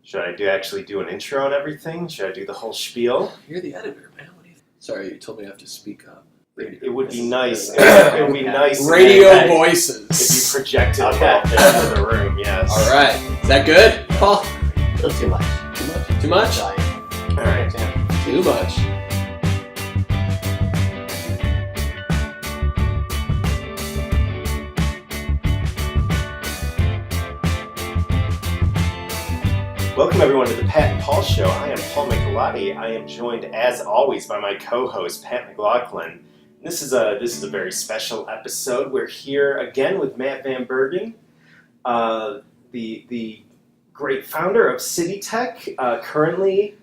Should I actually do an intro and everything? Should I do the whole spiel? You're the editor, man. What do you think? Sorry, you told me I have to speak up. It would be nice. It would be nice. Radio voices. If you projected a little bit into the room, yes. All right. Is that good, Paul? A little too much. Too much? All right. Too much. Welcome everyone to the Pat and Paul Show. I am Paul McEllotti. I am joined, as always, by my co-host Pat McLaughlin. This is a very special episode. We're here again with Matt Van Bergen, the great founder of CITYTECH, currently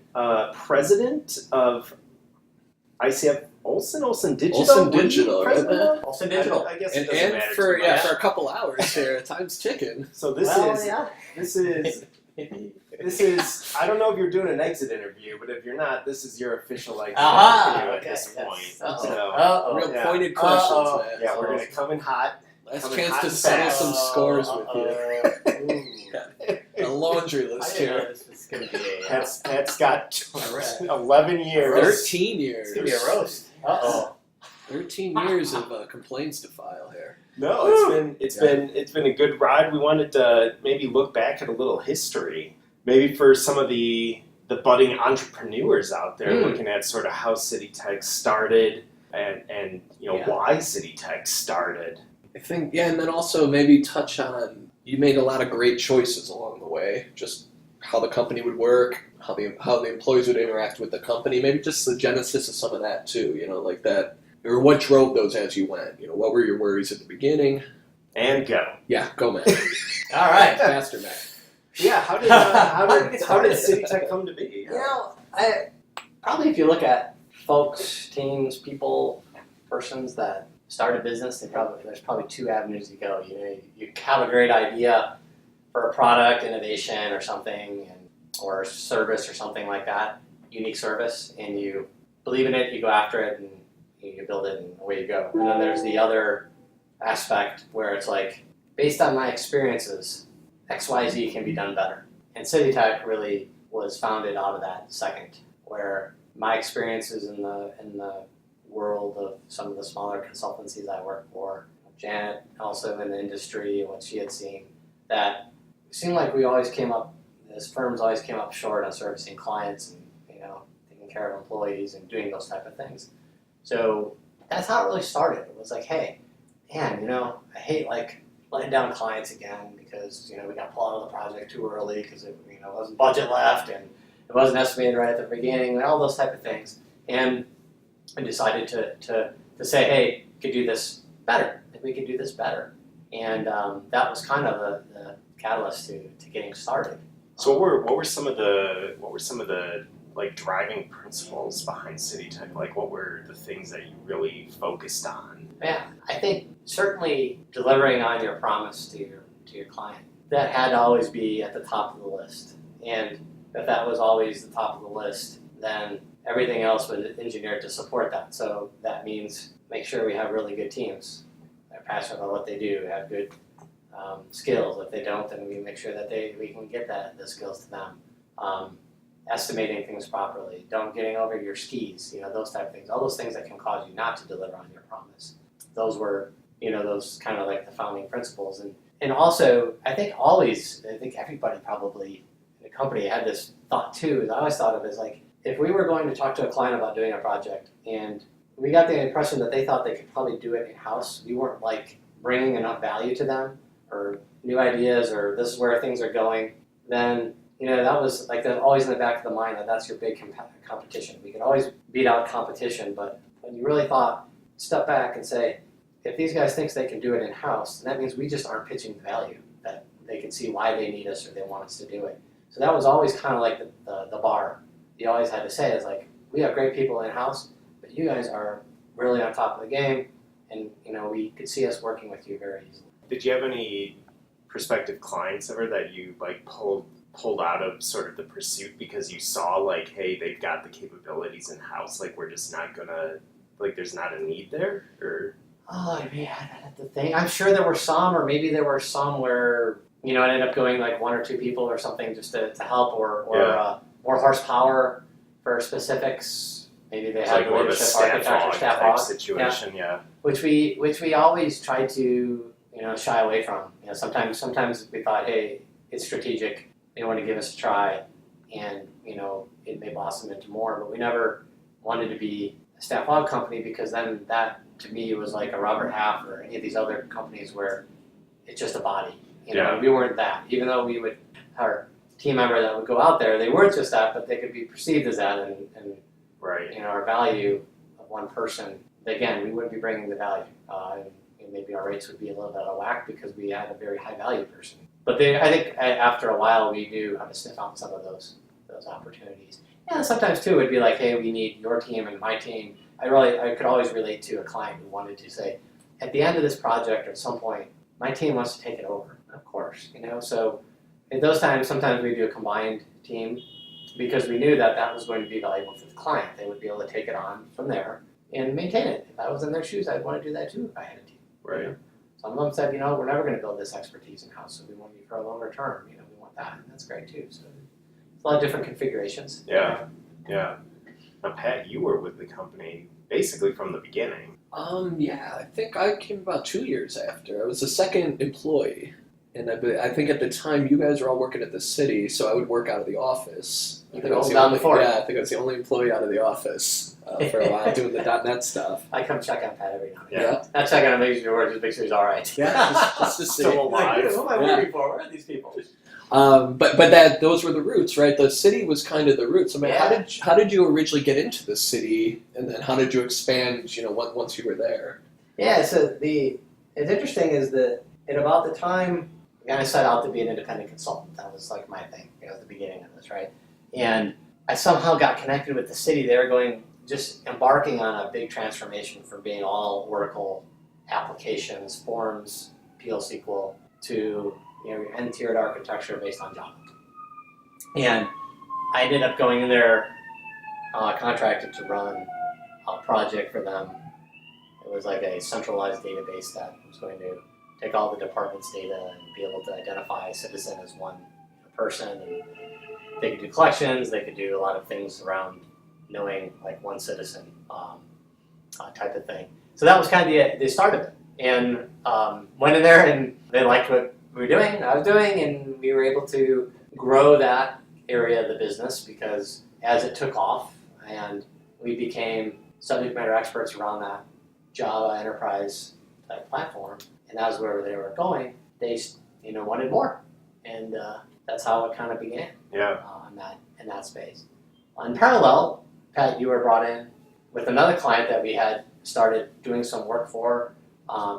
president of ICF Olson Digital. Olson Digital, right? Olson Digital. I guess And, it doesn't and matter for too much. for a couple hours here, time's ticking. So this is I don't know if you're doing an exit interview, but if you're not, this is your official exit interview at this point. Uh-oh. Real pointed questions, man. Yeah, we're gonna come in hot. Last Coming chance hot to and settle fast. some scores with you. A laundry list here. This is going to be a Pat's got Alright. 11 years. 13 years. It's going to be a roast. Uh-oh. 13 years of complaints to file here. No, it's been a good ride. We wanted to maybe look back at a little history, maybe for some of the budding entrepreneurs out there, looking at sort of how CITYTECH started and why CITYTECH started. I think, and then also maybe touch on, you made a lot of great choices along the way, just how the company would work, how the employees would interact with the company, maybe just the genesis of some of that too, like that, or what drove those as you went, what were your worries at the beginning? And go. Yeah, go man. All right. Faster man. Yeah, how did CITYTECH come to be? Probably if you look at folks, teams, people, persons that start a business, there's probably two avenues you go. You have a great idea for a product, innovation, or something, or service, or something like that, unique service, and you believe in it, you go after it, and you build it, and away you go. And then there's the other aspect where it's like, based on my experiences, XYZ can be done better. And CITYTECH really was founded out of that second, where my experiences in the world of some of the smaller consultancies I work for, Janet also in the industry and what she had seen, that it seemed like we always came up, as firms always came up short on servicing clients and taking care of employees and doing those type of things. So that's how it really started. It was like, hey, man, I hate letting down clients again because we got pulled out of the project too early because it wasn't budget left and it wasn't estimated right at the beginning and all those type of things. And I decided to say, hey, we could do this better. We could do this better. And that was kind of the catalyst to getting started. So what were some of the driving principles behind CITYTECH? What were the things that you really focused on? Yeah, I think certainly delivering on your promise to your client. That had to always be at the top of the list. And if that was always the top of the list, then everything else was engineered to support that. So that means make sure we have really good teams. They're passionate about what they do, have good skills. If they don't, then we make sure that we can get the skills to them. Estimating things properly, don't getting over your skis, those type of things. All those things that can cause you not to deliver on your promise. Those were, those kind of like the founding principles. And also, I think everybody probably in the company had this thought too. I always thought of it as if we were going to talk to a client about doing a project and we got the impression that they thought they could probably do it in-house, we weren't bringing enough value to them or new ideas or this is where things are going, then that was always in the back of the mind that's your big competition. We could always beat out competition, but when you really step back and say, if these guys think they can do it in-house, then that means we just aren't pitching the value, that they can see why they need us or they want us to do it. So that was always kind of the bar. You always had to say is we have great people in-house, but you guys are really on top of the game, and we could see us working with you very easily. Did you have any prospective clients ever that you pulled out of sort of the pursuit because you saw hey, they've got the capabilities in-house, we're just not gonna, there's not a need there? Or Oh, man, I have to think. I'm sure there were some, or maybe there were some where it ended up going like 1 or 2 people or something just to help, or more horsepower for specifics. Maybe they It's had like more of a leadership, staff architecture, log staff type log. situation, Which we always try to shy away from. Sometimes we thought, hey, it's strategic. They want to give us a try, and it may blossom into more. But we never wanted to be a staff log company, because then that to me was like a Robert Half or any of these other companies where it's just a body. We weren't that. Even though our team member that would go out there, they weren't just that, but they could be perceived as that, and right. our value of one person. Again, we wouldn't be bringing the value, and maybe our rates would be a little bit out of whack because we had a very high value person. But I think after a while we knew how to sniff out some of those opportunities. And sometimes too it'd be like, hey, we need your team and my team. I could always relate to a client who wanted to say, at the end of this project or at some point, my team wants to take it over. Of course, So at those times, sometimes we do a combined team, because we knew that was going to be valuable for the client. They would be able to take it on from there and maintain it. If I was in their shoes, I'd want to do that too if I had a team. Right. Some of them said, we're never going to build this expertise in-house, so we want you for a longer term. We want that, and that's great too. So it's a lot of different configurations. Yeah. Now, Pat, you were with the company basically from the beginning. Yeah, I think I came about 2 years after. I was the second employee, and I think at the time you guys were all working at the city, so I would work out of the office. I think I was the only employee out of the office for a while doing the .NET stuff. I come check on Pat every now and then. Yeah. Not check on him, make sure he's all right. Yeah, just to see. Still alive. Who am I working for? Where are these people? But those were the roots, right? The city was kind of the roots. I mean, Yeah. how did you originally get into the city, and then how did you expand? Once you were there. Yeah. So it's interesting is that at about the time I set out to be an independent consultant. That was like my thing. It was the beginning of this, right? And I somehow got connected with the city. They were just embarking on a big transformation from being all Oracle applications, forms, PL SQL, to end-tiered architecture based on Java. And I ended up going in there, contracted to run a project for them. It was like a centralized database that was going to take all the department's data and be able to identify a citizen as one person. And they could do collections, they could do a lot of things around knowing like one citizen type of thing. So that was kind of the start of it. And went in there and they liked what we were doing, I was doing, and we were able to grow that area of the business, because as it took off and we became subject matter experts around that Java enterprise type platform, and that was where they were going, they wanted more. And that's how it kind of began. Yeah. In that space. In parallel, Pat, you were brought in with another client that we had started doing some work for,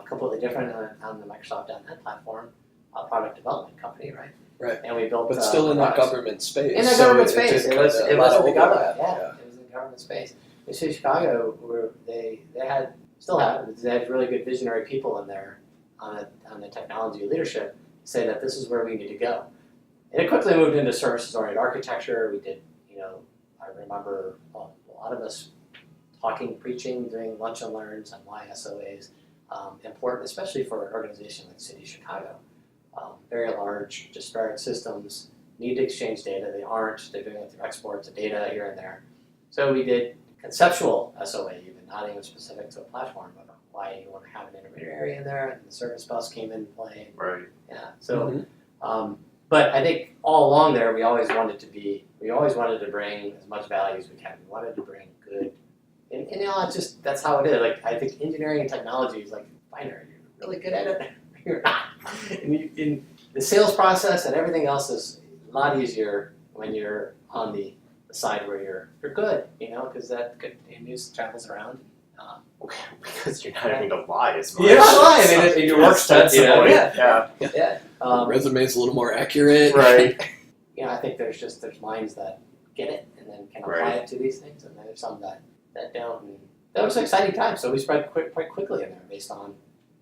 completely different on the Microsoft.NET platform, a product development company, right? Right. And we built, but still in that products. government space. In the government space, it was a in lot of the government. overlap. Yeah, it was in the government space. In City of Chicago, where they had really good visionary people in there on the technology leadership, say that this is where we need to go. And it quickly moved into services-oriented architecture. We did, I remember a lot of us talking, preaching, doing lunch and learns on why SOAs important, especially for an organization like the City of Chicago. Very large, disparate systems, need to exchange data. They aren't. They're doing it through exports of data here and there. So we did conceptual SOA, even not even specific to a platform, but why you want to have an intermediary in there, and the service bus came in play. Right. Yeah. So, but I think all along there, we always wanted to bring as much value as we can. We wanted to bring good, and it's just that's how it is. Like I think engineering and technology is like binary. You're really good at it, you're not. In the sales process and everything else is a lot easier when you're on the side where you're good, because that good news travels around. Because you're not having to lie as much. You're not lying, and your work's done. Yeah. Resume's a little more accurate. Right. I think there's minds that get it and then can apply it to these things, and then there's some that don't. And that was an exciting time, so we spread quite quickly in there based on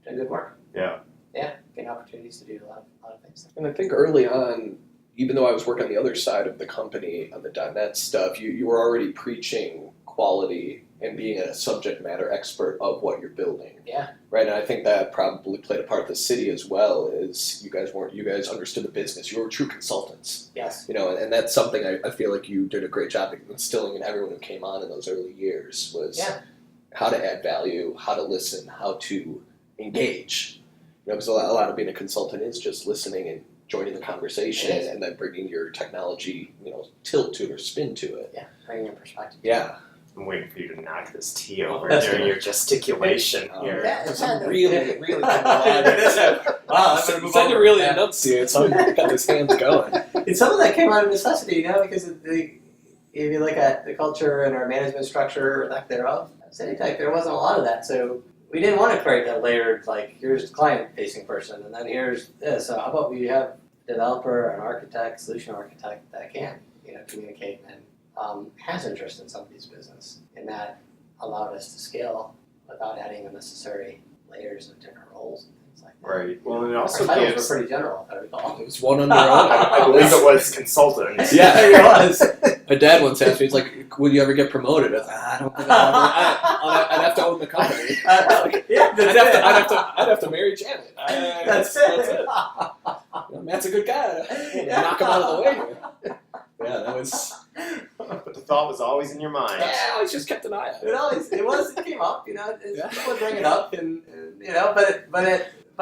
doing good work. Yeah. Yeah, getting opportunities to do a lot of things. And I think early on, even though I was working on the other side of the company on the .NET stuff, you were already preaching quality and being a subject matter expert of what you're building. Yeah. Right, and I think that probably played a part of the city as well. Is you guys understood the business. You were true consultants. Yes. And that's something I feel like you did a great job of instilling in everyone who came on in those early years was how to add value, how to listen, how to engage. Because a lot of being a consultant is just listening and joining the conversation and then bringing your technology, tilt to it or spin to it. Yeah, bringing your perspective. Yeah. I'm waiting for you to knock this tea over during your gesticulation here. I'm really wow, I'm you said to really enunciate, so I've got his hands going. And some of that came out of necessity, because if you look at the culture and our management structure or lack thereof, at CITYTECH, there wasn't a lot of that. So we didn't want to create that layered, here's the client-facing person, and then here's this. So how about we have a developer, an architect, solution architect that can, communicate and has interest in somebody's business, and that allowed us to scale without adding unnecessary layers of different roles and things like that. Right. Well, and it also Our titles gives. were pretty general, if I recall. It was one on your own. I believe it was consultant. Yeah, it was. My dad once asked me, he's like, "Will you ever get promoted?" I was like, "I don't think I'd have to own the company. I'd have to marry Janet. That's it. Matt's a good guy. Knock him out of the way." Yeah, that was. But the thought was always in your mind. Yeah, I always just kept an eye on it. It came up, people would bring it up, but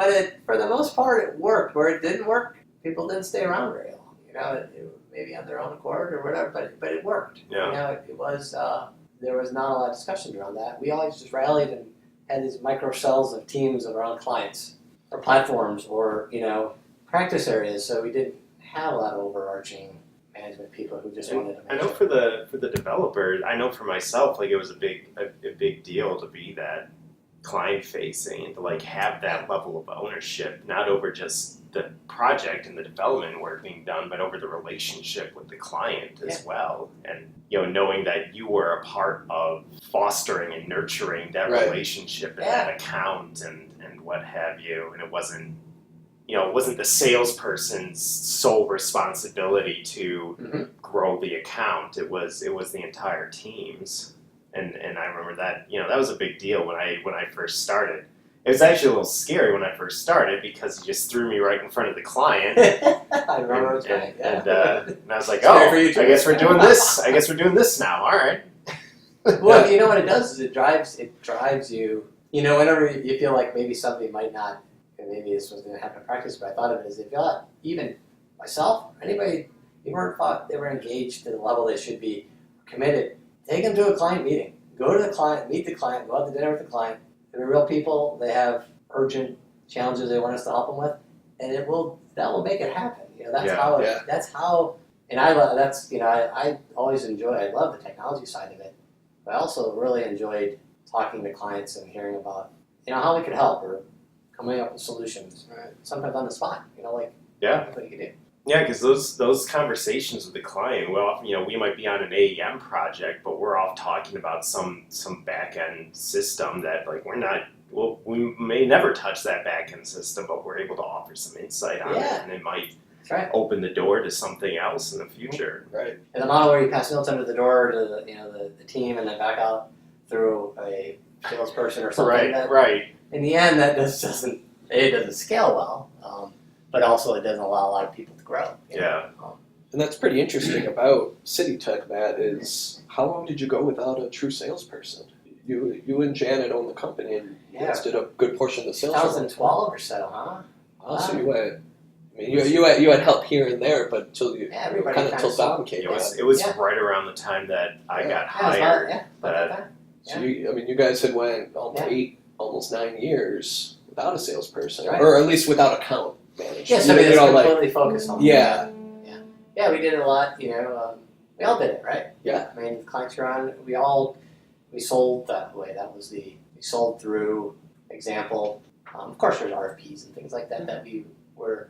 it for the most part it worked. Where it didn't work, people didn't stay around very long. It maybe on their own accord or whatever, but it worked. Yeah. It was there was not a lot of discussion around that. We always just rallied and had these micro cells of teams of our own clients or platforms or practice areas. So we didn't have a lot of overarching management people who just wanted to. I know for the developers, I know for myself, it was a big deal to be that client facing and to have that level of ownership, not over just the project and the development work being done, but over the relationship with the client as well. And knowing that you were a part of fostering and nurturing that relationship and that account and what have you, and it wasn't the salesperson's sole responsibility to grow the account. It was the entire team's, and I remember that that was a big deal when I first started. It was actually a little scary when I first started because you just threw me right in front of the client. I remember and I was like, I guess we're doing this. I guess we're doing this now. All right. Well, what it does is it drives you. Whenever you feel like maybe something might not. And maybe this was going to happen in practice, but I thought of it as if even myself, anybody, you weren't thought they were engaged to the level they should be, committed, take them to a client meeting. Go to the client, meet the client, go out to dinner with the client. They're real people. They have urgent challenges they want us to help them with, and that will make it happen. That's how. And I always enjoy. I love the technology side of it, but I also really enjoyed talking to clients and hearing about how we could help or coming up with solutions, right? Sometimes on the spot, what you can do. Yeah, because those conversations with the client, we might be on an AEM project, but we're off talking about some back end system that we may never touch that back end system, but we're able to offer some insight on it, and it might open the door to something else in the future. Right. And the model where you pass notes under the door to the team and then back out through a salesperson or something. Right. In the end, that doesn't scale well, but also it doesn't allow a lot of people to grow. And that's pretty interesting about CITYTECH, Matt, is how long did you go without a true salesperson? You and Janet own the company, and you guys did a good portion of the sales. 2012 or so, huh? So you went. I mean, you had help here and there, but until Dom came. It was right around the time that I got hired. So you guys had went almost 9 years without a salesperson, right. or at least without account management. Yeah, somebody that's completely focused on Yeah, we did it a lot. We all did it, right? Yeah. I mean, clients were on. We sold that way. We sold through example. Of course, there's RFPs and things like that that we were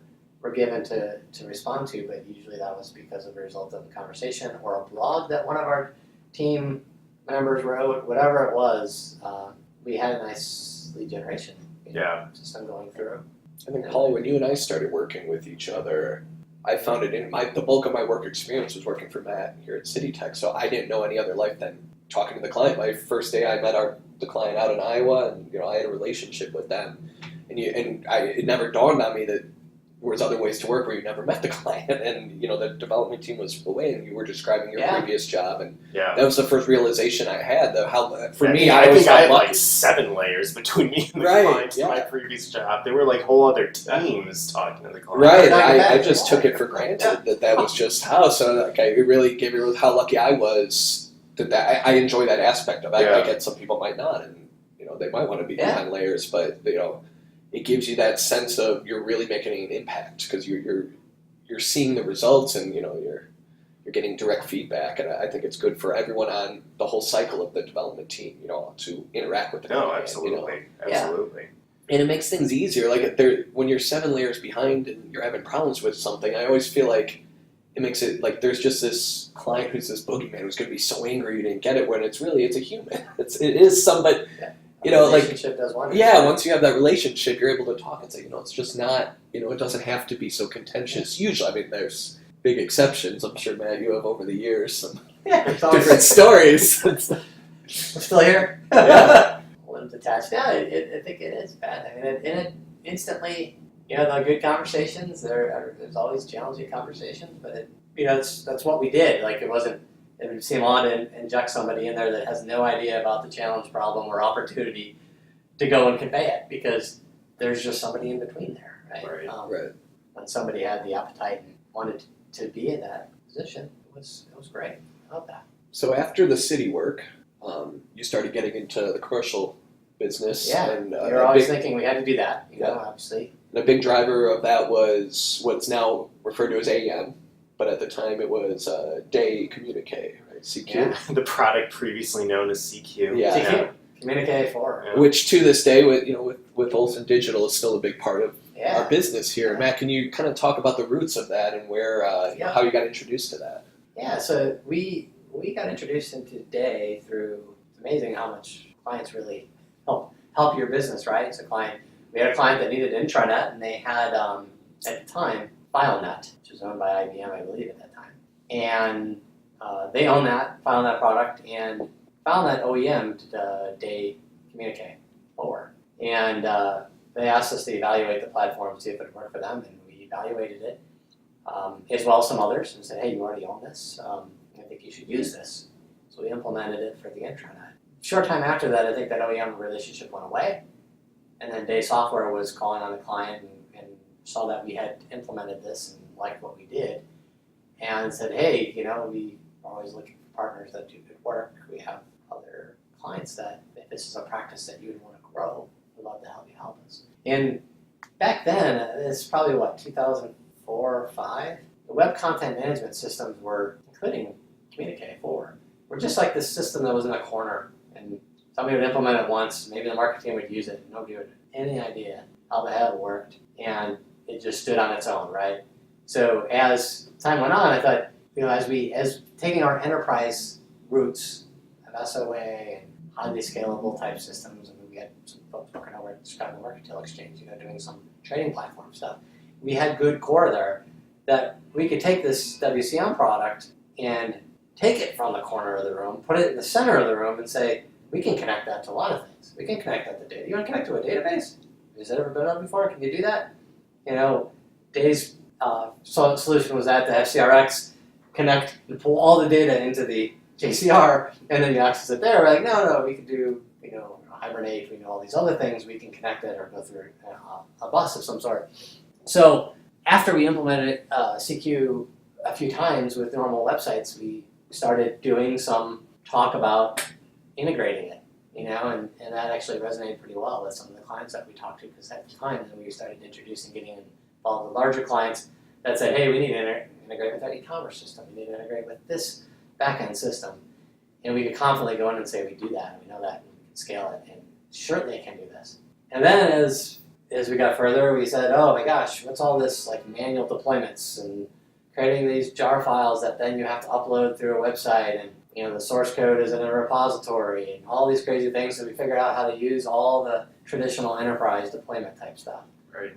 given to respond to, but usually that was because of a result of a conversation or a blog that one of our team members wrote. Whatever it was, we had a nice lead generation system going through. I think, Paul, when you and I started working with each other, I found it in the bulk of my work experience was working for Matt here at CITYTECH, so I didn't know any other life than talking to the client. My first day I met the client out in Iowa, and I had a relationship with them, and it never dawned on me that there was other ways to work where you never met the client, and the development team was away, and you were describing your previous job, and that was the first realization I had. I think I had like 7 layers between me and the client in my previous job. There were like whole other teams talking to the client. Right, I just took it for granted that was just how. So like, it really gave me how lucky I was that I enjoy that aspect of it. I get some people might not, and they might want to be behind layers, but it gives you that sense of you're really making an impact because you're seeing the results, and you're getting direct feedback, and I think it's good for everyone on the whole cycle of the development team, to interact with the client. No, absolutely, absolutely. And it makes things easier. Like when you're 7 layers behind and you're having problems with something, I always feel like it makes it like there's just this client who's this boogeyman who's going to be so angry you didn't get it, when it's a human. It is somebody. Relationship does wonders. Once you have that relationship, you're able to talk and say, it's just not, it doesn't have to be so contentious. Usually, I mean, there's big exceptions. I'm sure, Matt, you have over the years some different stories. I'm still here. Yeah. Limbs attached. Yeah, I think it is bad. I mean, it instantly, the good conversations, there's always challenging conversations, but that's what we did. Like, it wasn't, it would seem odd to inject somebody in there that has no idea about the challenge, problem, or opportunity to go and convey it, because there's just somebody in between there, right? Right. When somebody had the appetite and wanted to be in that position, it was great. I love that. So after the city work, you started getting into the commercial business. Yeah, and you're always thinking we had to do that, obviously. And a big driver of that was what's now referred to as AEM, but at the time it was Day Communique, right? CQ. Yeah, the product previously known as CQ. Yeah. CQ. Communique 4. Yeah. Which to this day, with Olsen Digital, is still a big part of our business here. Matt, can you kind of talk about the roots of that and where how you got introduced to that? Yeah, so we got introduced into Day through, it's amazing how much clients really help your business, right? We had a client that needed intranet, and they had, at the time, FileNet, which was owned by IBM, I believe, at that time. And they own that, FileNet product, and FileNet OEM'd Day Communique 4. And they asked us to evaluate the platform, see if it would work for them, and we evaluated it, as well as some others, and said, hey, you already own this, I think you should use this. So we implemented it for the intranet. Short time after that, I think that OEM relationship went away, and then Day Software was calling on the client and saw that we had implemented this and liked what we did, and said, hey, we are always looking for partners that do good work. We have other clients that, if this is a practice that you would want to grow, we'd love to help you help us. And back then, it's probably 2004 or 5, the web content management systems were, including Communique 4, were just like this system that was in a corner, and somebody would implement it once, maybe the marketing team would use it, and nobody would have any idea how the hell it worked, and it just stood on its own, right? So as time went on, I thought, as taking our enterprise roots of SOA and highly scalable type systems, and we had some folks working over at Chicago Mercantile Exchange, doing some trading platform stuff. We had good core there that we could take this WCM product and take it from the corner of the room, put it in the center of the room, and say, we can connect that to a lot of things. We can connect that to data. You want to connect to a database? Has that ever been done before? Can you do that? Day's solution was that the FCRX connect and pull all the data into the JCR, and then you access it there. We're like, no, we can do, Hibernate, we know all these other things, we can connect it or go through a bus of some sort. So after we implemented CQ a few times with normal websites, we started doing some talk about integrating it, and that actually resonated pretty well with some of the clients that we talked to, because at the time then we started introducing, getting involved with larger clients that said, hey, we need to integrate with our e-commerce system, we need to integrate with this back-end system, and we could confidently go in and say we do that, and we know that, and we can scale it, and certainly it can do this. And then as we got further, we said, oh my gosh, what's all this like manual deployments and creating these jar files that then you have to upload through a website, and the source code is in a repository, and all these crazy things. So we figured out how to use all the traditional enterprise deployment type stuff. Right.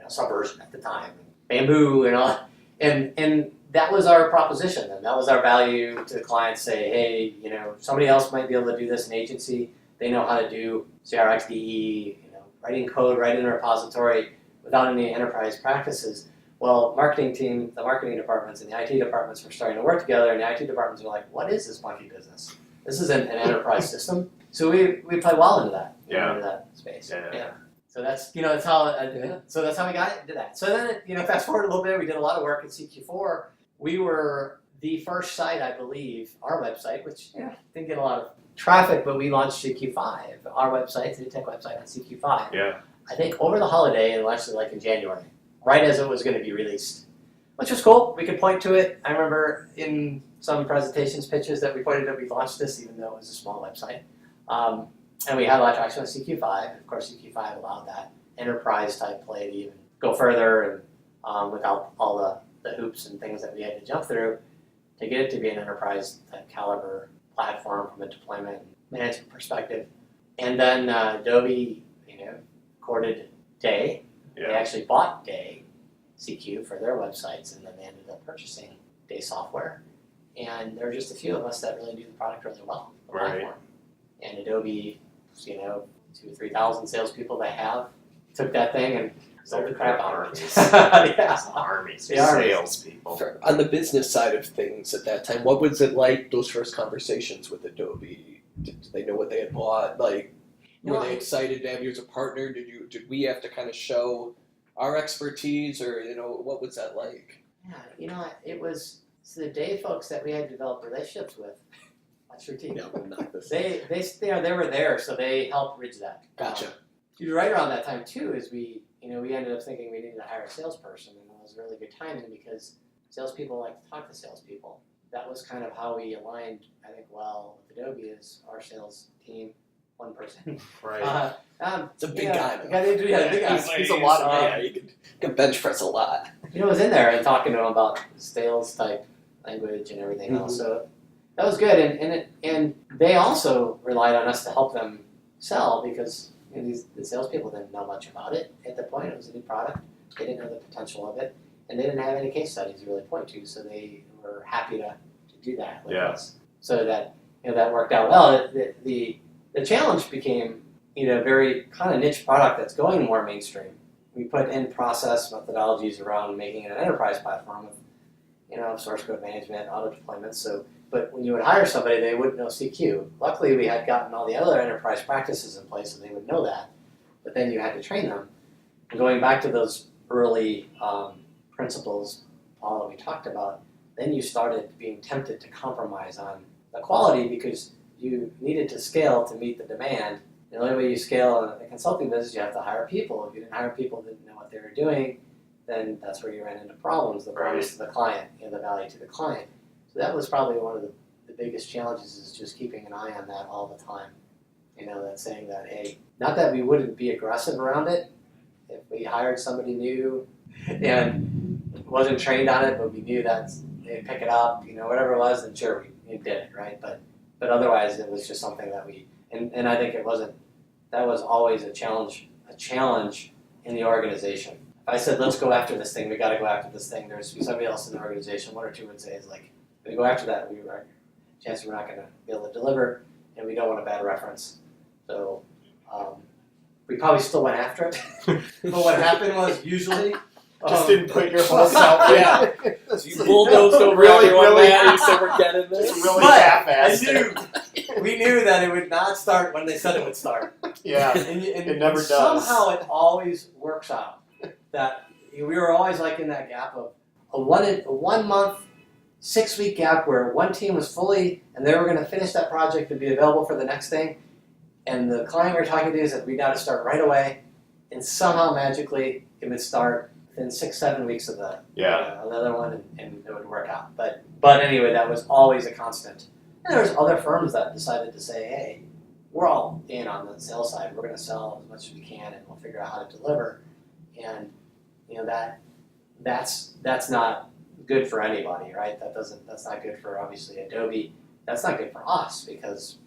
Subversion at the time. bamboo and all, and that was our proposition, and that was our value to the clients. Say, hey, somebody else might be able to do this in agency. They know how to do CRXDE, writing code right in a repository without any enterprise practices. Well, the marketing departments and the IT departments were starting to work together, and the IT departments were like, what is this monkey business? This is an enterprise system. So we play well into that, into that space. Yeah. So that's that's how so that's how we got into that. So then fast forward a little bit, we did a lot of work at CQ4. We were the first site, I believe, our website, which didn't get a lot of traffic, but we launched CQ5, our website, CITYTECH website on CQ5. Yeah. I think over the holiday, and actually like in January, right as it was going to be released, which was cool. We could point to it. I remember in some presentations, pitches that we pointed that we launched this, even though it was a small website. And we had a lot of traction on CQ5. Of course, CQ5 allowed that enterprise type play to even go further and without all the hoops and things that we had to jump through to get it to be an enterprise type caliber platform from a deployment and management perspective. And then Adobe, courted Day. Yeah. They actually bought Day, CQ, for their websites, and then they ended up purchasing Day software. And there were just a few of us that really knew the product really well, the platform. And Adobe, 2,000 or 3,000 salespeople they have, took that thing and sold the crap out of it. Armies of The armies. salespeople. On the business side of things at that time, what was it like, those first conversations with Adobe? Did they know what they had bought? Were they excited to have you as a partner? Did we have to kind of show our expertise, or what was that like? Yeah, it was the Day folks that we had developed relationships with. That's your team. No, not the same. They were there, so they helped bridge that. Gotcha. Right around that time too, is we ended up thinking we needed to hire a salesperson, and it was really good timing because salespeople like to talk to salespeople. That was kind of how we aligned, I think, well with Adobe, is our sales team, one person. Right. It's a big guy. Big guy. He's a lot of man. You can bench press a lot. Was in there and talking to him about sales type language and everything else. So that was good, and they also relied on us to help them sell because the salespeople didn't know much about it at the point. It was a new product. They didn't know the potential of it, and they didn't have any case studies to really point to. So they were happy to do that with us. So that that worked out well. The challenge became very kind of niche product that's going more mainstream. We put in process methodologies around making it an enterprise platform with source code management, auto deployment. So, but when you would hire somebody, they wouldn't know CQ. Luckily, we had gotten all the other enterprise practices in place, so they would know that. But then you had to train them. And going back to those early principles, Paul, that we talked about, then you started being tempted to compromise on the quality because you needed to scale to meet the demand. The only way you scale in the consulting business, you have to hire people. If you didn't hire people who didn't know what they were doing, then that's where you ran into problems, the bonus to the client, the value to the client. So that was probably one of the biggest challenges, is just keeping an eye on that all the time. That saying that, hey, not that we wouldn't be aggressive around it. If we hired somebody new and wasn't trained on it, but we knew that they'd pick it up, whatever it was, then sure, we did it, right? But otherwise, it was just something that and I think that was always a challenge in the organization. If I said, let's go after this thing, we got to go after this thing, there's somebody else in the organization, one or two would say, is like, if we go after that, chances we're not going to be able to deliver, and we don't want a bad reference. So we probably still went after it. But what happened was usually just didn't put your whole self in. Yeah. So you bulldozed over everyone there. You said we're getting this. Just really half-assed. We knew that it would not start when they said it would start. Yeah, and it never does. Somehow it always works out. That we were always like in that gap of a 1 month, 6 week gap where one team was fully, and they were going to finish that project and be available for the next thing. And the client we were talking to said, we got to start right away. And somehow magically it would start within 6-7 weeks of another one, and it would work out. But anyway, that was always a constant. And there was other firms that decided to say, hey, we're all in on the sales side. We're going to sell as much as we can, and we'll figure out how to deliver. And that's not good for anybody, right? That's not good for obviously Adobe. That's not good for us, because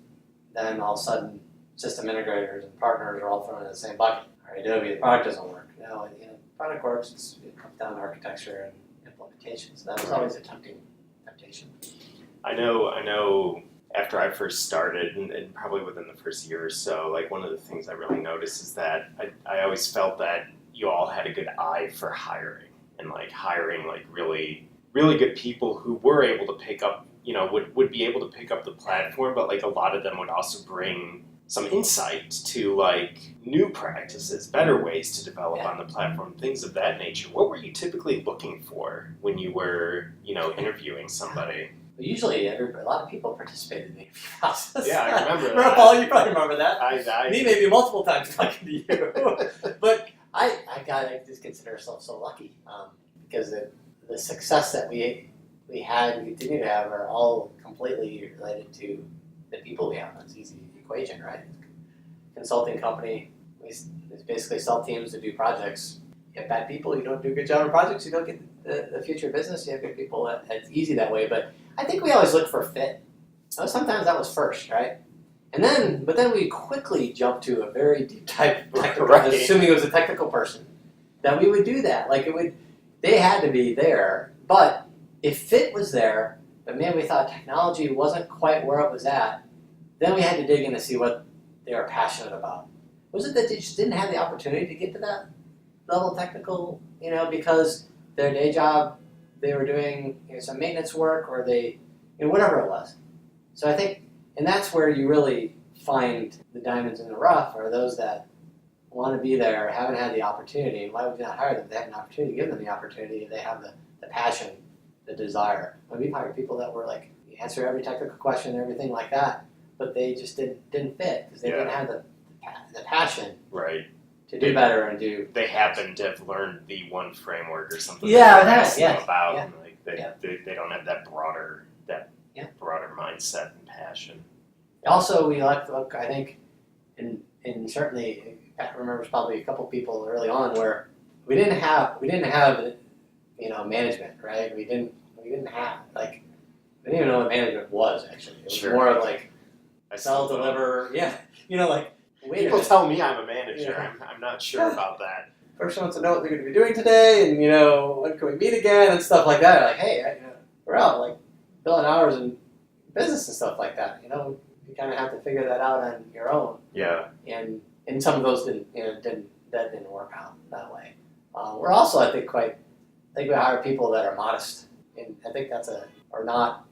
then all of a sudden system integrators and partners are all thrown in the same bucket. All right, Adobe, the product doesn't work. No, product works, it comes down to architecture and implementation. So that was always a temptation. I know after I first started, and probably within the first year or so, like one of the things I really noticed is that I always felt that you all had a good eye for hiring, and like hiring like really, really good people who were able to pick up, would be able to pick up the platform, but like a lot of them would also bring some insight to like new practices, better ways to develop on the platform, things of that nature. What were you typically looking for when you were, interviewing somebody? Usually, a lot of people participated in the interview process. Yeah, I remember that. Paul, you probably remember that. I Me, maybe multiple times talking to you. But I just consider ourselves so lucky because the success that we had and continue to have are all completely related to the people we have. That's an easy equation, right? Consulting company, we basically sell teams to do projects. You have bad people, you don't do a good job on projects, you don't get the future business. You have good people, it's easy that way. But I think we always look for fit. Sometimes that was first, right? But then we quickly jumped to a very deep type technical, right. Assuming it was a technical person, that we would do that. Like they had to be there, but if fit was there, but man, we thought technology wasn't quite where it was at, then we had to dig in to see what they were passionate about. Was it that they just didn't have the opportunity to get to that level of technical, because their day job, they were doing some maintenance work or they, whatever it was. So I think, and that's where you really find the diamonds in the rough are those that want to be there, haven't had the opportunity. And why would you not hire them? If they have an opportunity, give them the opportunity. They have the passion, the desire. When we've hired people that were like, you answer every technical question and everything like that, but they just didn't fit because they didn't have the passion to do better and do. They happen to have learned the one framework or something. Yeah, and like they don't have that broader mindset and passion. Also, we like to look. I think, and certainly Pat remembers probably a couple people early on where we didn't have management, right? We didn't have we didn't even know what management was actually. It was more of like sell, deliver, People tell me I'm a manager. Yeah. I'm not sure about that. Person wants to know what they're going to be doing today, and when can we meet again and stuff like that. Like, hey, we're out billing hours and business and stuff like that. You kind of have to figure that out on your own. Yeah. And some of those didn't work out that way. We're also, I think we hire people that are modest, and I think or not,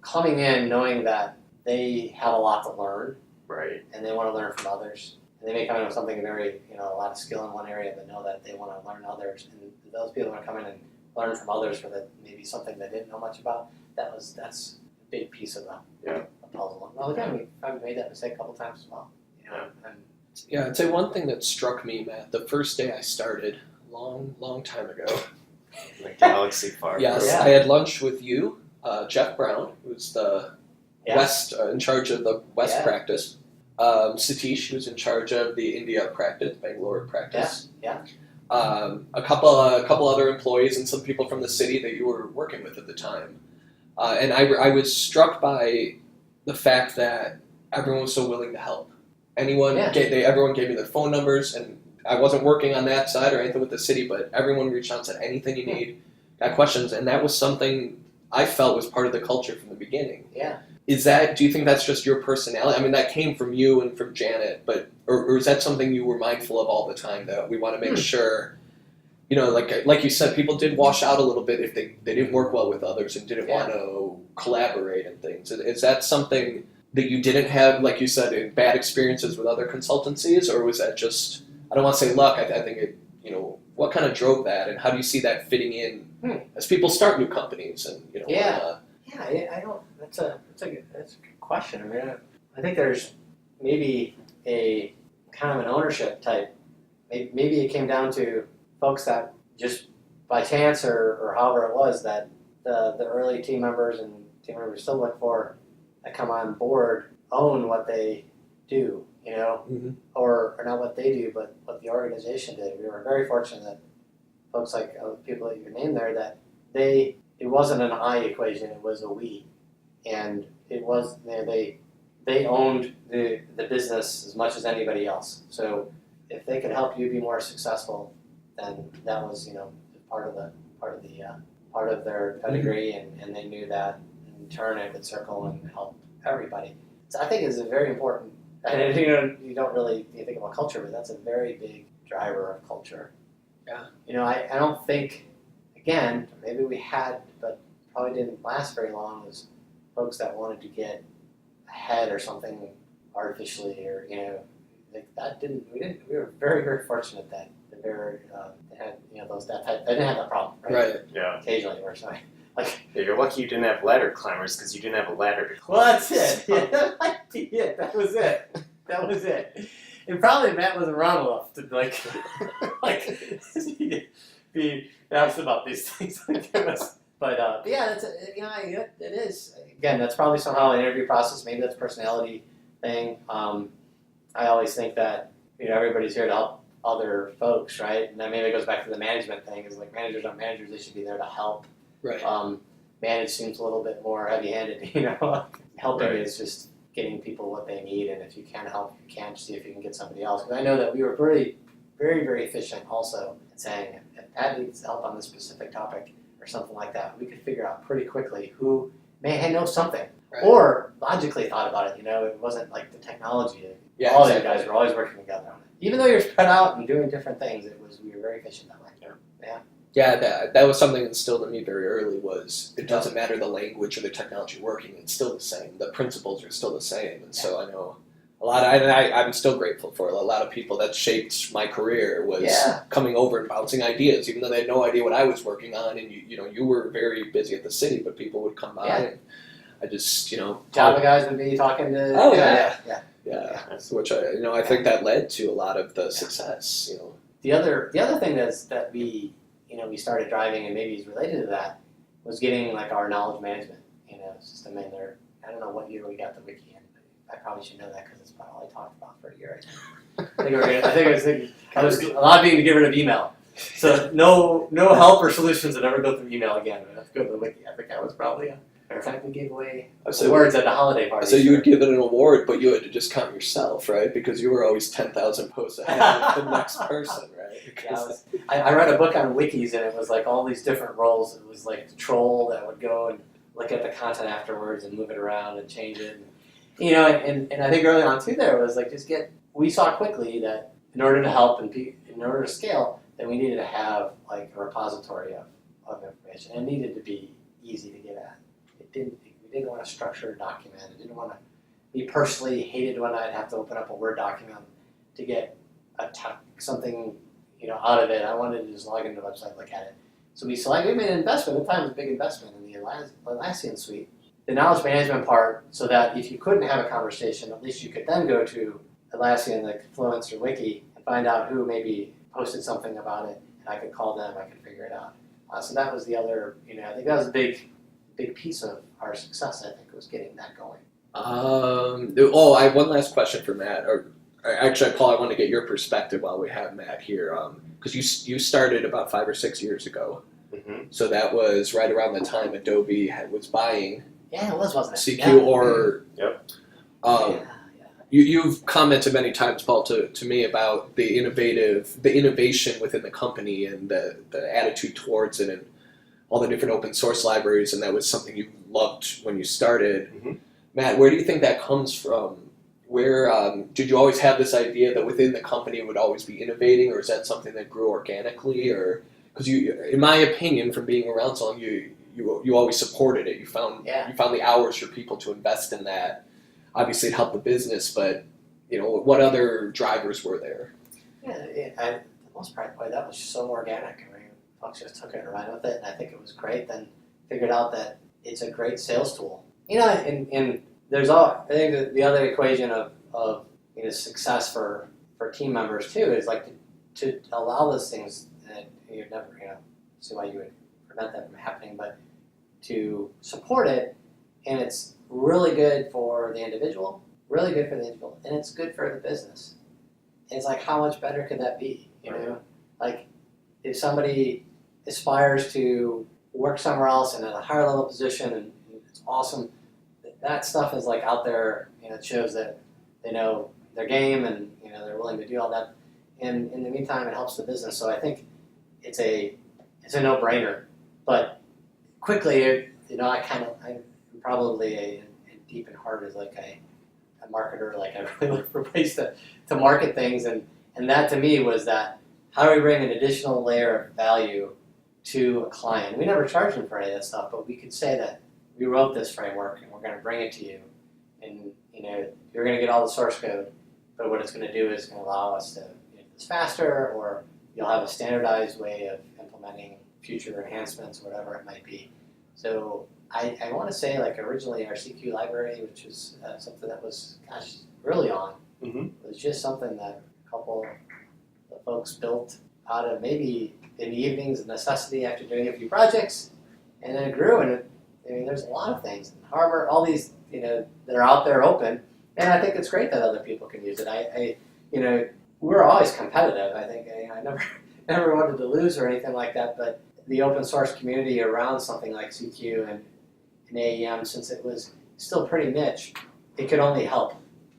coming in knowing that they have a lot to learn. Right. And they want to learn from others. And they may come in with something very, a lot of skill in one area, but know that they want to learn others. And those people want to come in and learn from others for maybe something they didn't know much about. That's a big piece of the puzzle. Well, again, I've made that mistake a couple times as well. Yeah, I'd say one thing that struck me, Matt, the first day I started, long time ago. The galaxy far. Yes, I had lunch with you, Jeff Brown, who's the West in charge of the West practice. Satish, who's in charge of the India practice, Bangalore practice. A couple other employees and some people from the city that you were working with at the time. And I was struck by the fact that everyone was so willing to help. Everyone gave me their phone numbers, and I wasn't working on that side or anything with the city, but everyone reached out and said, anything you need, got questions, and that was something I felt was part of the culture from the beginning. Yeah. Do you think that's just your personality? I mean, that came from you and from Janet, but or is that something you were mindful of all the time, that we want to make sure, like you said, people did wash out a little bit if they didn't work well with others and didn't want to collaborate and things. Is that something that you didn't have, like you said, in bad experiences with other consultancies, or was that just, I don't want to say luck, I think it, what kind of drove that, and how do you see that fitting in as people start new companies and, I don't. That's a good question. I mean, I think there's maybe a kind of an ownership type. Maybe it came down to folks that just by chance or however it was that the early team members and team members still look for that come on board own what they do, or not what they do, but what the organization did. We were very fortunate that folks like people that you named there, that it wasn't an I equation, it was a we. And it was, they owned the business as much as anybody else. So if they could help you be more successful, then that was, part of their pedigree, and they knew that in turn it would circle and help everybody. So I think it's a very important, and you don't really think about culture, but that's a very big driver of culture. Yeah. I don't think, again, maybe we had, but probably didn't last very long, was folks that wanted to get ahead or something artificially, or like that didn't. We were very, very fortunate that they had those that type. They didn't have that problem, right? Right. Yeah. Occasionally, we're sorry. Like, Yeah, you're lucky you didn't have ladder climbers because you didn't have a ladder to climb. well, that's it. Yeah, that was it. That was it. And probably Matt wasn't around enough to be asked about these things. But yeah, that's it is. Again, that's probably somehow an interview process. Maybe that's a personality thing. I always think that everybody's here to help other folks, right? And then maybe it goes back to the management thing. Is like managers aren't managers; they should be there to help. Right. Manage seems a little bit more heavy-handed. Helping Right. is just getting people what they need, and if you can't help, you can't. See if you can get somebody else. Because I know that we were very, very, very efficient also at saying if Pat needs help on this specific topic or something like that, we could figure out pretty quickly who may know something. Right. Or logically thought about it, it wasn't like the technology. Yeah, All exactly. you guys were always working together on it. Even though you're spread out and doing different things, we were very efficient that way. Yeah, that was something instilled in me very early. Was it doesn't matter the language or the technology working; it's still the same. The principles are still the same, and so I know a lot. I'm still grateful for it. A lot of people that shaped my career was coming over and bouncing ideas, even though they had no idea what I was working on. And you were very busy at the city, but people would come by. Yeah. And I just Java guys would be talking to. Oh, yeah. Yeah, which I think that led to a lot of the success. The other thing that we started driving, and maybe is related to that, was getting like our knowledge management system in there. I don't know what year we got the wiki in, but I probably should know that because it's probably all I talked about for a year. I was a lot being to get rid of email. So no help or solutions that ever go through email again. I have to go to the wiki. I think that was probably matter of fact, we gave away awards at the holiday party. So you would give it an award, but you had to just count yourself, right? Because you were always 10,000 posts ahead of the next person, right? I read a book on wikis, and it was like all these different roles. It was like the troll that would go and look at the content afterwards and move it around and change it. And I think early on too there was like we saw quickly that in order to help and in order to scale, that we needed to have like a repository of information. And it needed to be easy to get at. We didn't want to structure a document. I didn't want to be personally hated when I'd have to open up a Word document to get something out of it. I wanted to just log into the website, look at it. So we made an investment. At the time, it was a big investment in the Atlassian suite. The knowledge management part, so that if you couldn't have a conversation, at least you could then go to Atlassian, like Fluence or Wiki, and find out who maybe posted something about it, and I could call them, I could figure it out. So that was the other, I think that was a big piece of our success, I think, was getting that going. I have one last question for Matt. Actually, Paul, I want to get your perspective while we have Matt here. Because you started about 5 or 6 years ago. Mm-hmm. So that was right around the time Adobe was buying Yeah, it was, wasn't it? CQ or... Yep. You've commented many times, Paul, to me about the innovation within the company and the attitude towards it and all the different open source libraries, and that was something you loved when you started. Mm-hmm. Matt, where do you think that comes from? Where did you always have this idea that within the company it would always be innovating, or is that something that grew organically? Or because in my opinion, from being around so long, you always supported it. You found the hours for people to invest in that. Obviously, it helped the business, but what other drivers were there? Yeah, the most part, that was so organic. I mean, folks just took it and ran with it, and I think it was great. Then figured out that it's a great sales tool. And there's I think that the other equation of success for team members too is like to allow those things that you'd never see why you would prevent that from happening, but to support it, and it's really good for the individual, and it's good for the business. And it's like, how much better could that be? Like if somebody aspires to work somewhere else and at a higher level position, and it's awesome. That stuff is like out there. It shows that they know their game, and they're willing to do all that. And in the meantime, it helps the business. So I think it's a no-brainer. But quickly, I'm probably deep in heart as like a marketer. Like I really look for ways to market things, and that to me was that how do we bring an additional layer of value to a client? We never charged them for any of that stuff, but we could say that we wrote this framework and we're going to bring it to you, and you're going to get all the source code, but what it's going to do is going to allow us to do this faster, or you'll have a standardized way of implementing future enhancements, whatever it might be. So I want to say, like, originally our CQ library, which was something that was, early on, was just something that a couple of folks built out of maybe in the evenings of necessity after doing a few projects, and then it grew, and there's a lot of things. Harvard, all these, that are out there open, and I think it's great that other people can use it. We're always competitive. I think I never wanted to lose or anything like that, but the open source community around something like CQ and AEM, since it was still pretty niche, it could only help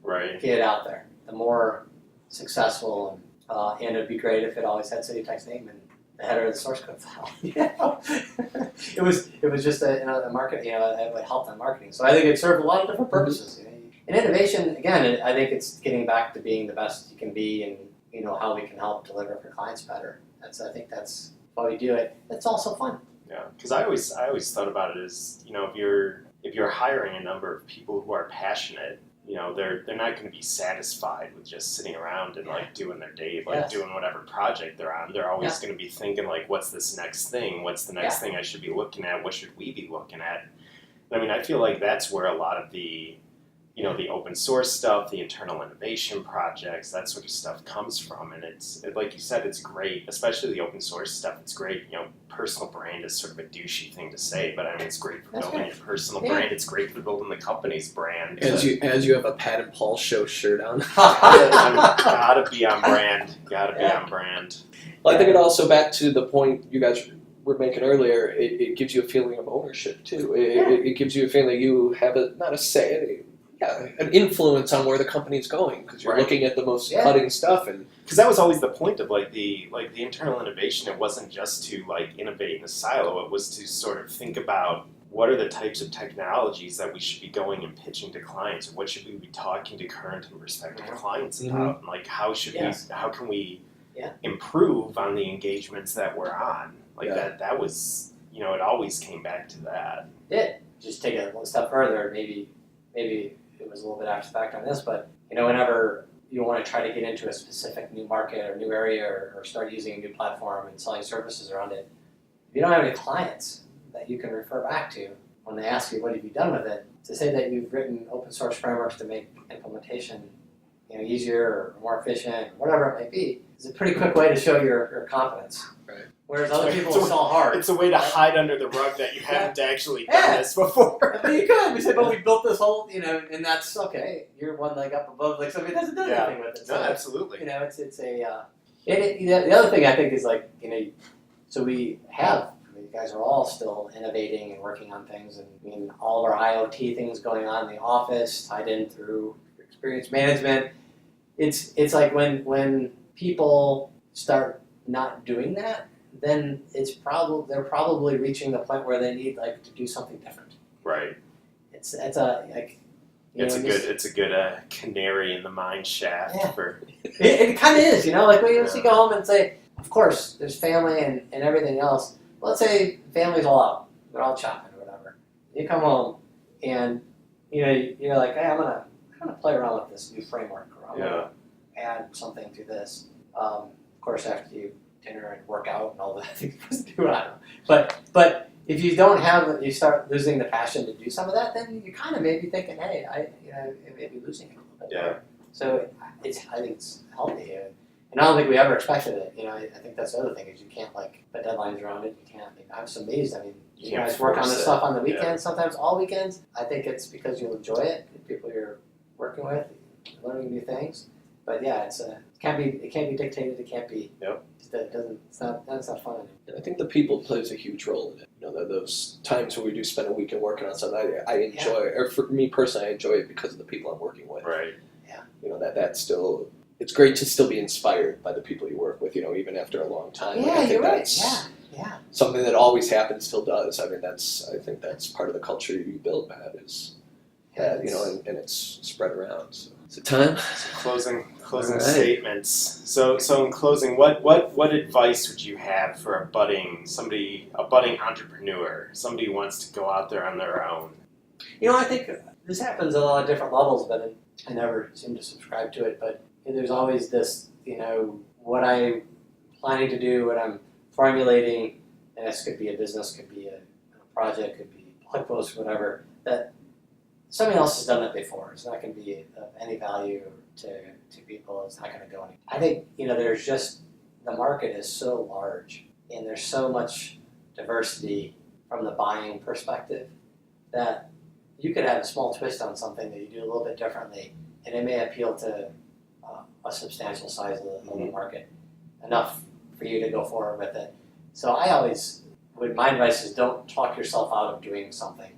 get it out there. The more successful, and it'd be great if it always had CITYTECH's name in the header of the source code file. It was just a market. It would help on marketing. So I think it served a lot of different purposes. And innovation, again, I think it's getting back to being the best you can be, and how we can help deliver for clients better. I think that's why we do it. It's also fun. Yeah, because I always thought about it as, if you're hiring a number of people who are passionate, they're not going to be satisfied with just sitting around and like doing their day, like doing whatever project they're on. They're always going to be thinking like, what's this next thing? What's the next thing I should be looking at? What should we be looking at? I feel like that's where a lot of the the open source stuff, the internal innovation projects, that sort of stuff comes from. And it's, like you said, it's great, especially the open source stuff. It's great, personal brand is sort of a douchey thing to say, but it's great for building your personal brand. It's great for building the company's brand. As you have a Pat and Paul show shirt on. Gotta be on brand. On brand. Well, I think it also, back to the point you guys were making earlier, it gives you a feeling of ownership too. It gives you a feeling that you have not a say, an influence on where the company's going, because you're looking at the most cutting stuff. And because that was always the point of the internal innovation. It wasn't just to innovate in a silo. It was to sort of think about what are the types of technologies that we should be going and pitching to clients, or what should we be talking to current and prospective clients about, and how can we improve on the engagements that we're on. That was, it always came back to that. Just take it one step further, maybe it was a little bit abstract on this, but whenever you want to try to get into a specific new market or new area, or start using a new platform and selling services around it, if you don't have any clients that you can refer back to when they ask you what have you done with it, to say that you've written open source frameworks to make implementation easier or more efficient, or whatever it might be, is a pretty quick way to show your confidence. Right. Whereas other people will sell hard. It's a way to hide under the rug that you haven't actually done this before. You could. We said, but we built this whole, and that's okay. You're one leg up above, so it doesn't do anything with it. So, no, absolutely. It's a. The other thing I think is so we have. You guys are all still innovating and working on things, and all of our IoT things going on in the office, tied in through experience management. It's like when people start not doing that, then they're probably reaching the point where they need to do something different. Right. It's a good canary in the mine shaft for. It kind of is, when you go home and say, of course, there's family and everything else. Let's say family's all out, they're all shopping or whatever. You come home and you're like, hey, I'm gonna play around with this new framework, or I'm gonna add something to this. Of course, after you dinner and work out and all the things you're supposed to do, I don't know. But if you don't have, you start losing the passion to do some of that, then you kind of may be thinking, hey, I may be losing it a little bit. Yeah. So I think it's healthy, and I don't think we ever expected it. I think that's the other thing, is you can't put deadlines around it. You can't. I'm so amazed. You guys work on this stuff on the weekends, sometimes all weekends. I think it's because you enjoy it. The people you're working with, learning new things. But yeah, it can't be dictated. It can't be. Yep. It's not fun. And I think the people plays a huge role in it. Those times where we do spend a weekend working on something, I enjoy, or for me personally, I enjoy it because of the people I'm working with. Right. Yeah. That still it's great to still be inspired by the people you work with, even after a long time. Yeah, Like, I think you're right. that's Yeah. something that always happens, still does. I mean, I think that's part of the culture you build, Matt, is that, and it's spread around. So. Is it time? Closing All right. statements. So in closing, what advice would you have for a budding entrepreneur, somebody who wants to go out there on their own? I think this happens at a lot of different levels, but I never seem to subscribe to it. But there's always this, what I'm planning to do, what I'm formulating, and this could be a business, could be a project, could be a blog post, whatever, that somebody else has done it before. It's not going to be of any value to people. It's not going to go anywhere. I think, there's just, the market is so large, and there's so much diversity from the buying perspective that you could have a small twist on something that you do a little bit differently, and it may appeal to a substantial size of the market, enough for you to go forward with it. So my advice is don't talk yourself out of doing something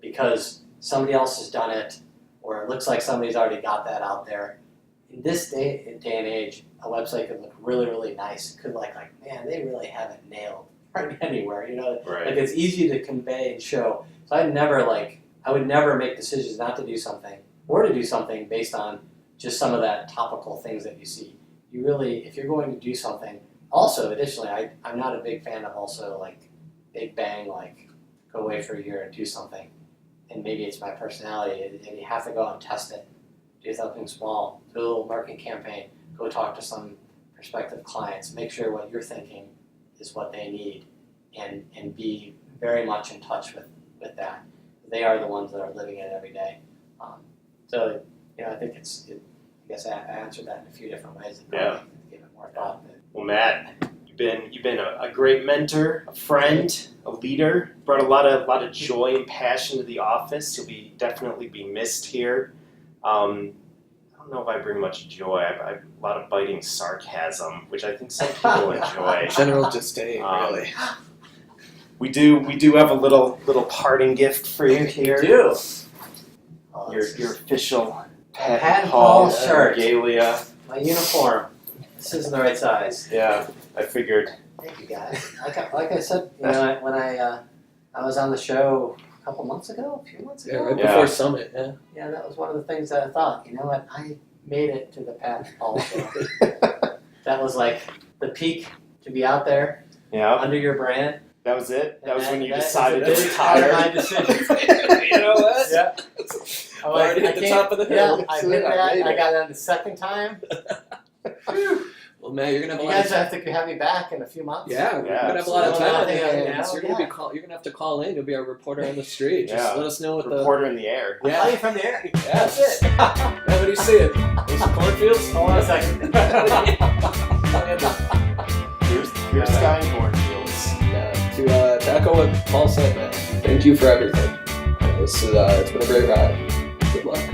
because somebody else has done it, or it looks like somebody's already got that out there. In this day and age, a website could look really, really nice. It could like, man, they really have it nailed right anywhere, Right. Like it's easy to convey and show. So I would never make decisions not to do something or to do something based on just some of that topical things that you see. You really, if you're going to do something, also additionally, I'm not a big fan of also like big bang, like go away for a year and do something. And maybe it's my personality, and you have to go out and test it. Do something small, do a little marketing campaign, go talk to some prospective clients, make sure what you're thinking is what they need, and be very much in touch with that. They are the ones that are living it every day. So I think I guess I answered that in a few different ways and probably give it more thought. Well, Matt, you've been a great mentor, a friend, a leader. Brought a lot of joy and passion to the office. You'll definitely be missed here. I don't know if I bring much joy. I have a lot of biting sarcasm, which I think some people enjoy. General disdain, really. We do have a little parting gift for you here. We do. Your official Pat Paul Paul shirt. regalia. My uniform. This isn't the right size. Yeah, I figured. Thank you, guys. Like I said, when I was on the show a few months ago. Yeah, right before Summit. Yeah. Yeah, that was one of the things that I thought. You know what? I made it to the Pat Paul show. That was like the peak to be out there under your brand. That was it. That was when you that decided to is a big part of retire. my decision. You know what? Yeah. Already hit the top of the hill. Yeah, I hit that. I got it on the second time. Well, man, you're gonna have You a lot guys have to have me back in a few months. Yeah, we're gonna have a lot of time on absolutely. your hands. You're gonna have to call in. You'll be our reporter on the street. Just let us know what Reporter in the air. I'm playing from the air. Yeah. That's it. Yeah, what do you see? Some cornfields? Hold on a second. Here's Sky and Cornfields. Yeah, to echo what Paul said, man. Thank you for everything. It's been a great ride. Good luck.